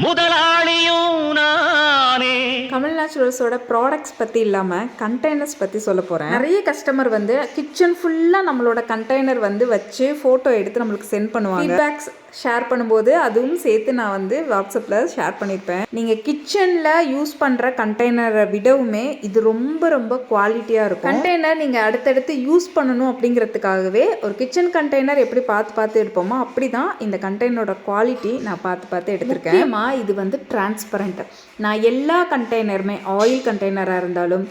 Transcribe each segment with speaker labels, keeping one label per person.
Speaker 1: முதலாளியும் நானே.
Speaker 2: கமல் நேச்சுரல்ஸோட ப்ராடக்ட்ஸ் பற்றி இல்லாமல் கண்டெய்னர்ஸ் பற்றி சொல்ல போகிறேன். நிறைய கஸ்டமர் வந்து கிச்சன் ஃபுல்லாக நம்மளோட கண்டெய்னர் வந்து வச்சு ஃபோட்டோ எடுத்து நம்மளுக்கு சென்ட் பண்ணுவாங்க. ஃபீட்பேக்ஸ் ஷேர் பண்ணும்போது அதுவும் சேர்த்து நான் வந்து வாட்ஸ்அப்பில் ஷேர் பண்ணியிருப்பேன். நீங்கள் கிச்சனில் யூஸ் பண்ணுற கண்டெய்னரை விடவுமே இது ரொம்ப ரொம்ப குவாலிட்டியாக இருக்கும். கண்டெய்னர் நீங்கள் அடுத்தடுத்து யூஸ் பண்ணணும் அப்படிங்கிறதுக்காகவே ஒரு கிச்சன் கண்டெய்னர் எப்படி பார்த்து எடுப்போமோ அப்படி தான் இந்த கண்டெய்னரோட குவாலிட்டி நான் பார்த்து எடுத்திருக்கேன். இது வந்து டிரான்ஸ்பரண்ட். நான் எல்லா கண்டெய்னருமே ஆயில் கண்டெய்னராக இருந்தாலும்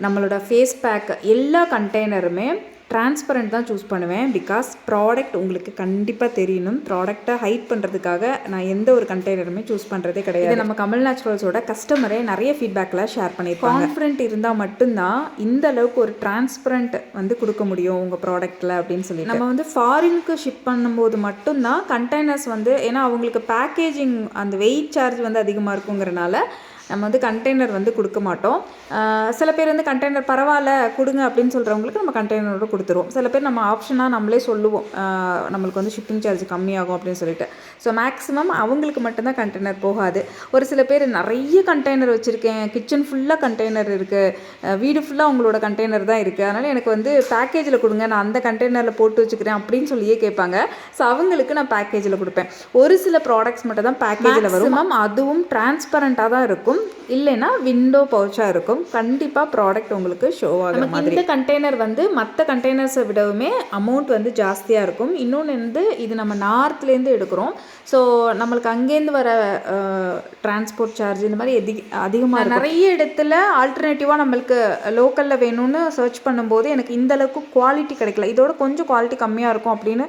Speaker 2: நம்மளோட ஃபேஸ் பேக் எல்லா கண்டெய்னருமே டிரான்ஸ்பரண்ட் தான் சூஸ் பண்ணுவேன். பிகாஸ் ப்ராடக்ட் உங்களுக்கு கண்டிப்பாக தெரியணும். ப்ராடக்டை ஹைட் பண்ணுறதுக்காக நான் எந்த ஒரு கண்டெய்னருமே சூஸ் பண்ணுறதே கிடையாது. நம்ம கமல் நேச்சுரல்ஸோட கஸ்டமரே நிறைய ஃபீட்பேக்கில் ஷேர் பண்ணியிருப்பாங்க. கான்ஃபிடென்ட் இருந்தால் மட்டும்தான் இந்த அளவுக்கு ஒரு டிரான்ஸ்பரண்ட் வந்து கொடுக்க முடியும் உங்கள் ப்ராடக்ட்டில் அப்படின்னு சொல்லி. நம்ம வந்து ஃபாரினுக்கு ஷிப் பண்ணும்போது மட்டும்தான் கண்டெய்னர்ஸ் வந்து, ஏன்னா அவங்களுக்கு பேக்கேஜிங் அந்த வெயிட் சார்ஜ் வந்து அதிகமாக இருக்குங்கிறனால நம்ம வந்து கண்டெய்னர் வந்து கொடுக்க மாட்டோம். சில பேர் வந்து கண்டெய்னர் பரவாயில்ல கொடுங்க அப்படின்னு சொல்கிறவங்களுக்கு நம்ம கண்டெய்னரோட கொடுத்துருவோம். சில பேர் நம்ம ஆப்ஷனாக நம்மளே சொல்லுவோம் நம்மளுக்கு வந்து ஷிப்பிங் சார்ஜ் கம்மியாகும் அப்படின்னு சொல்லிட்டு. ஸோ மேக்ஸிமம் அவங்களுக்கு மட்டும்தான் கண்டெய்னர் போகாது. ஒரு சில பேர் நிறைய கண்டெய்னர் வச்சுருக்கேன், கிச்சன் ஃபுல்லாக கண்டெய்னர் இருக்குது, வீடு ஃபுல்லாக உங்களோட கண்டெய்னர் தான் இருக்குது, அதனால் எனக்கு வந்து பேக்கேஜில் கொடுங்க, நான் அந்த கண்டெய்னரில் போட்டு வச்சுக்கிறேன் அப்படின்னு சொல்லியே கேட்பாங்க. ஸோ அவங்களுக்கு நான் பேக்கேஜில் கொடுப்பேன். ஒரு சில ப்ராடக்ட்ஸ் மட்டும் தான் பேக்கேஜில் வரும். அதுவும் டிரான்ஸ்பரண்ட்டாக தான் இருக்கும், இல்லைன்னா விண்டோ பவுச்சாக இருக்கும். கண்டிப்பாக ப்ராடக்ட் உங்களுக்கு ஷோ ஆகிற மாதிரி. இந்த கண்டெய்னர் வந்து மற்ற கண்டெய்னர்ஸை விடவுமே அமௌண்ட் வந்து ஜாஸ்தியாக இருக்கும். இன்னொன்று வந்து இது நம்ம நார்த்லேருந்து எடுக்கிறோம். ஸோ நம்மளுக்கு அங்கேருந்து வர டிரான்ஸ்போர்ட் சார்ஜ் இந்த மாதிரி அதிகமாக நிறைய இடத்துல ஆல்டர்னேட்டிவாக நம்மளுக்கு லோக்கலில் வேணும்னு சர்ச் பண்ணும்போது எனக்கு இந்தளவுக்கு குவாலிட்டி கிடைக்கல, இதோட கொஞ்சம் குவாலிட்டி கம்மியாக இருக்கும் அப்படின்னு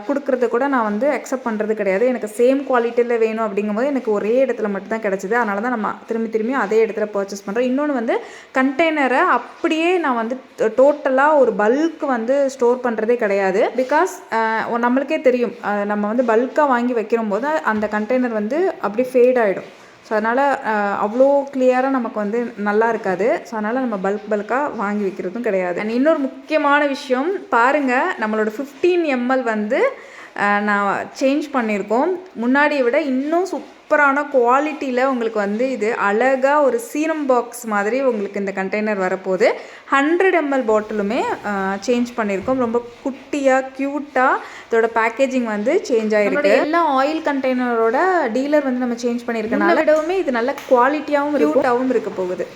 Speaker 2: கொடுக்குறது கூட நான் வந்து அக்செப்ட் பண்ணுறது கிடையாது. எனக்கு சேம் குவாலிட்டியில் வேணும் அப்படிங்கும்போது எனக்கு ஒரே இடத்துல மட்டும்தான் கிடச்சிது. அதனால தான் நம்ம திரும்பி அதே இடத்துல பர்ச்சேஸ் பண்ணுறோம். இன்னொன்று வந்து கண்டெய்னரை அப்படியே நான் வந்து டோட்டலாக ஒரு பல்க் வந்து ஸ்டோர் பண்ணுறதே கிடையாது. பிகாஸ் நம்மளுக்கே தெரியும் நம்ம வந்து பல்காக வாங்கி வைக்கிற போது அந்த கண்டெய்னர் வந்து அப்படி ஃபேட் ஆகிடும். ஸோ அதனால் அவ்வளோ கிளியராக நமக்கு வந்து நல்லா இருக்காது. ஸோ அதனால் நம்ம பல்காக வாங்கி வைக்கிறதும் கிடையாது. அண்ட் இன்னொரு முக்கியமான விஷயம் பாருங்கள், நம்மளோட 15 ml வந்து நான் சேஞ்ச் பண்ணியிருக்கோம். முன்னாடியை விட இன்னும் சூப்பரான குவாலிட்டியில் உங்களுக்கு வந்து இது அழகாக ஒரு சீரம் பாக்ஸ் மாதிரி உங்களுக்கு இந்த கண்டெய்னர் வரப்போகுது. 100 ml பாட்டிலுமே சேஞ்ச் பண்ணியிருக்கோம். ரொம்ப குட்டியாக க்யூட்டாக இதோட பேக்கேஜிங் வந்து சேஞ்ச் ஆகிருக்கு. எல்லாம் ஆயில் கண்டெய்னரோட டீலர் வந்து நம்ம சேஞ்ச் பண்ணியிருக்கனால விடவுமே இது நல்ல குவாலிட்டியாகவும் க்யூட்டாகவும் இருக்க போகுது.